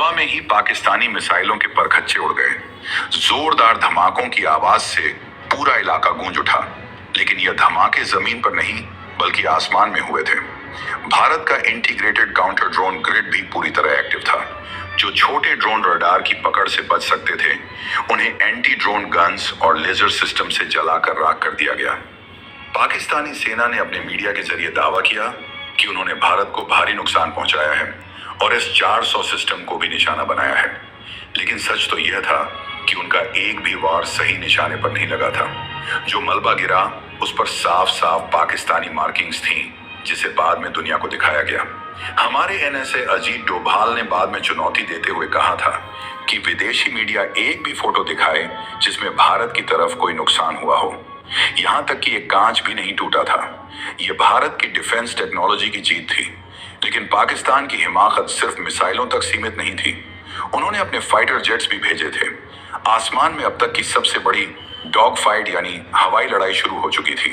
हवा में ही पाकिस्तानी मिसाइलों के परखच्चे उड़ गए। जोरदार धमाकों की आवाज से पूरा इलाका गूंज उठा, लेकिन यह धमाके जमीन पर नहीं बल्कि आसमान में हुए थे। भारत का इंटीग्रेटेड काउंटर ड्रोन ग्रिड भी पूरी तरह एक्टिव था। जो छोटे ड्रोन रडार की पकड़ से बच सकते थे, उन्हें एंटी ड्रोन गन्स और लेजर सिस्टम से जलाकर राख कर दिया गया। पाकिस्तानी सेना ने अपने मीडिया के जरिए दावा किया कि उन्होंने भारत को भारी नुकसान पहुंचाया है और इस 400 सिस्टम को भी निशाना बनाया है। लेकिन सच तो यह था कि उनका एक भी वार सही निशाने पर नहीं लगा था। जो मलबा गिरा उस पर साफ साफ पाकिस्तानी मार्किंग्स थीं, जिसे बाद में दुनिया को दिखाया गया। हमारे एनएसए अजीत डोभाल ने बाद में चुनौती देते हुए कहा था कि विदेशी मीडिया एक भी फोटो दिखाए जिसमें भारत की तरफ कोई नुकसान हुआ हो। यहां तक कि एक कांच भी नहीं टूटा था। यह भारत की डिफेंस टेक्नोलॉजी की जीत थी। लेकिन पाकिस्तान की हिमाकत सिर्फ मिसाइलों तक सीमित नहीं थी। उन्होंने अपने फाइटर जेट्स भी भेजे थे। आसमान में अब तक की सबसे बड़ी डॉग फाइट यानी हवाई लड़ाई शुरू हो चुकी थी।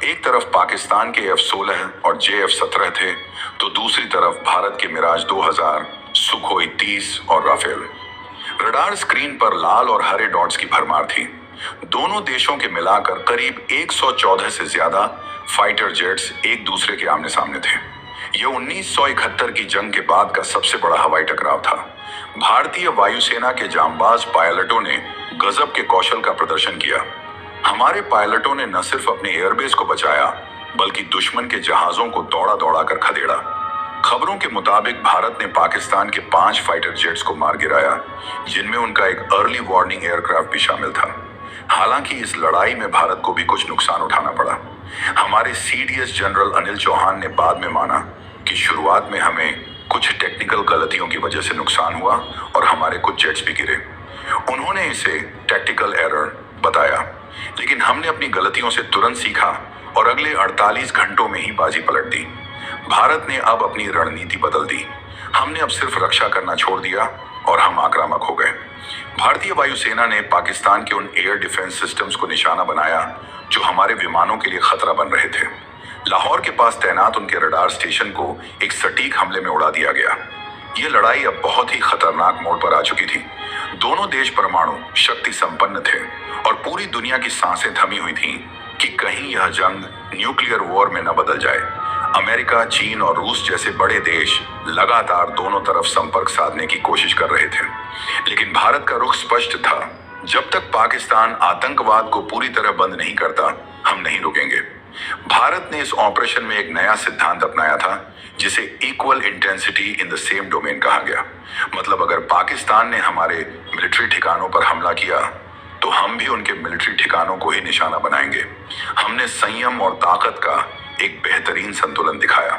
एक तरफ पाकिस्तान के F-16 और JF-17 थे, तो दूसरी तरफ भारत के मिराज 2000, सुखोई 30 और राफेल। रडार स्क्रीन पर लाल और हरे डॉट्स की भरमार थी। दोनों देशों के मिलाकर करीब 114 से ज्यादा फाइटर जेट्स एक दूसरे के आमने सामने थे। यह 1971 की जंग के बाद का सबसे बड़ा हवाई टकराव था। भारतीय वायुसेना के जांबाज पायलटों ने गजब के कौशल का प्रदर्शन किया। हमारे पायलटों ने न सिर्फ अपने एयरबेस को बचाया, बल्कि दुश्मन के जहाजों को दौड़ा दौड़ा कर खदेड़ा। खबरों के मुताबिक भारत ने पाकिस्तान के 5 फाइटर जेट्स को मार गिराया, जिनमें उनका एक अर्ली वार्निंग एयरक्राफ्ट भी शामिल था। हालांकि इस लड़ाई में भारत को भी कुछ नुकसान उठाना पड़ा। हमारे CDS जनरल अनिल चौहान ने बाद में माना कि शुरुआत में हमें कुछ टेक्निकल गलतियों की वजह से नुकसान हुआ और हमारे कुछ जेट्स भी गिरे। उन्होंने इसे टैक्टिकल एरर बताया, लेकिन हमने अपनी गलतियों से तुरंत सीखा और अगले 48 घंटों में ही बाजी पलट दी। भारत ने अब अपनी रणनीति बदल दी। हमने अब सिर्फ रक्षा करना छोड़ दिया और हम आक्रामक हो गए। भारतीय वायुसेना ने पाकिस्तान के उन एयर डिफेंस सिस्टम्स को निशाना बनाया जो हमारे विमानों के लिए खतरा बन रहे थे। लाहौर के पास तैनात उनके रडार स्टेशन को एक सटीक हमले में उड़ा दिया गया। यह लड़ाई अब बहुत ही खतरनाक मोड़ पर आ चुकी थी। दोनों देश परमाणु शक्ति संपन्न थे और पूरी दुनिया की सांसें थमी हुई थीं कि कहीं यह जंग न्यूक्लियर वॉर में न बदल जाए। अमेरिका, चीन और रूस जैसे बड़े देश लगातार दोनों तरफ संपर्क साधने की कोशिश कर रहे थे, लेकिन भारत का रुख स्पष्ट था। जब तक पाकिस्तान आतंकवाद को पूरी तरह बंद नहीं करता, हम नहीं रुकेंगे। भारत ने इस ऑपरेशन में एक नया सिद्धांत अपनाया था, जिसे equal intensity in the same domain कहा गया। मतलब अगर पाकिस्तान ने हमारे मिलिट्री ठिकानों पर हमला किया, तो हम भी उनके मिलिट्री ठिकानों को ही निशाना बनाएंगे। हमने संयम और ताकत का एक बेहतरीन संतुलन दिखाया।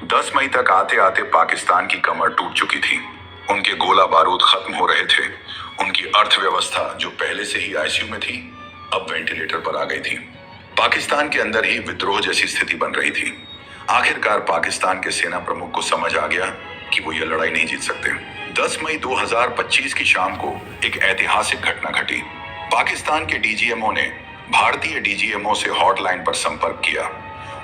10 मई तक आते आते पाकिस्तान की कमर टूट चुकी थी। उनके गोला बारूद खत्म हो रहे थे। उनकी अर्थव्यवस्था जो पहले से ही ICU में थी, अब वेंटिलेटर पर आ गई थी। पाकिस्तान के अंदर ही विद्रोह जैसी स्थिति बन रही थी। आखिरकार पाकिस्तान के सेना प्रमुख को समझ आ गया कि वो यह लड़ाई नहीं जीत सकते। 10 मई 2025 की शाम को एक ऐतिहासिक घटना घटी। पाकिस्तान के DGMO ने भारतीय DGMO से हॉटलाइन पर संपर्क किया।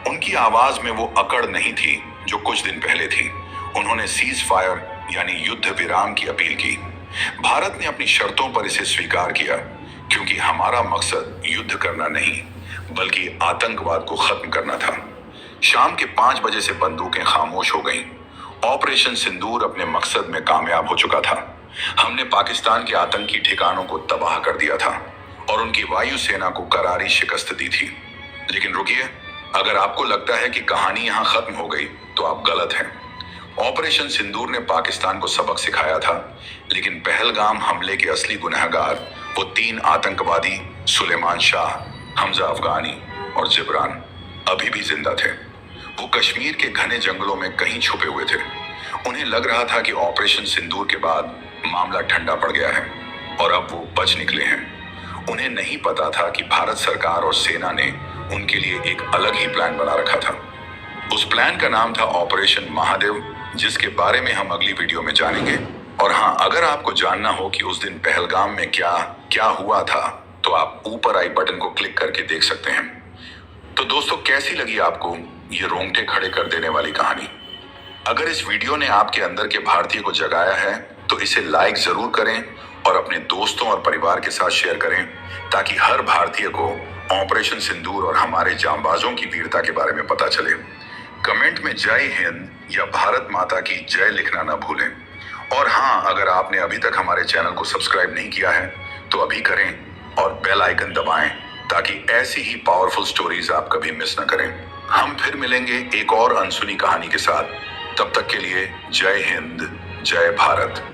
उनकी आवाज में वो अकड़ नहीं थी जो कुछ दिन पहले थी। उन्होंने सीज फायर यानी युद्ध विराम की अपील की। भारत ने अपनी शर्तों पर इसे स्वीकार किया, क्योंकि हमारा मकसद युद्ध करना नहीं बल्कि आतंकवाद को खत्म करना था। शाम के 5 बजे से बंदूकें खामोश हो गईं। ऑपरेशन सिंदूर अपने मकसद में कामयाब हो चुका था। हमने पाकिस्तान के आतंकी ठिकानों को तबाह कर दिया था और उनकी वायुसेना को करारी शिकस्त दी थी। लेकिन रुकिए, अगर आपको लगता है कि कहानी यहां खत्म हो गई, तो आप गलत हैं। ऑपरेशन सिंदूर ने पाकिस्तान को सबक सिखाया था, लेकिन पहलगाम हमले के असली गुनहगार वो 3 आतंकवादी सुलेमान शाह, हमजा अफगानी और जिब्रान अभी भी जिंदा थे। वो कश्मीर के घने जंगलों में कहीं छुपे हुए थे। उन्हें लग रहा था कि ऑपरेशन सिंदूर के बाद मामला ठंडा पड़ गया है और अब वो बच निकले हैं। उन्हें नहीं पता था कि भारत सरकार और सेना ने उनके लिए एक अलग ही प्लान बना रखा था। उस प्लान का नाम था ऑपरेशन महादेव, जिसके बारे में हम अगली वीडियो में जानेंगे। और हाँ, अगर आपको जानना हो कि उस दिन पहलगाम में क्या क्या हुआ था, तो आप ऊपर आई बटन को क्लिक करके देख सकते हैं। तो दोस्तों, कैसी लगी आपको ये रोंगटे खड़े कर देने वाली कहानी? अगर इस वीडियो ने आपके अंदर के भारतीय को जगाया है तो इसे लाइक जरूर करें और अपने दोस्तों और परिवार के साथ शेयर करें, ताकि हर भारतीय को ऑपरेशन सिंदूर और हमारे जांबाजों की वीरता के बारे में पता चले। कमेंट में जय हिंद या भारत माता की जय लिखना ना भूलें। और हाँ, अगर आपने अभी तक हमारे चैनल को सब्सक्राइब नहीं किया है तो अभी करें और बेल आइकन दबाएं, ताकि ऐसी ही पावरफुल स्टोरीज आप कभी मिस ना करें। हम फिर मिलेंगे एक और अनसुनी कहानी के साथ। तब तक के लिए जय हिंद, जय भारत।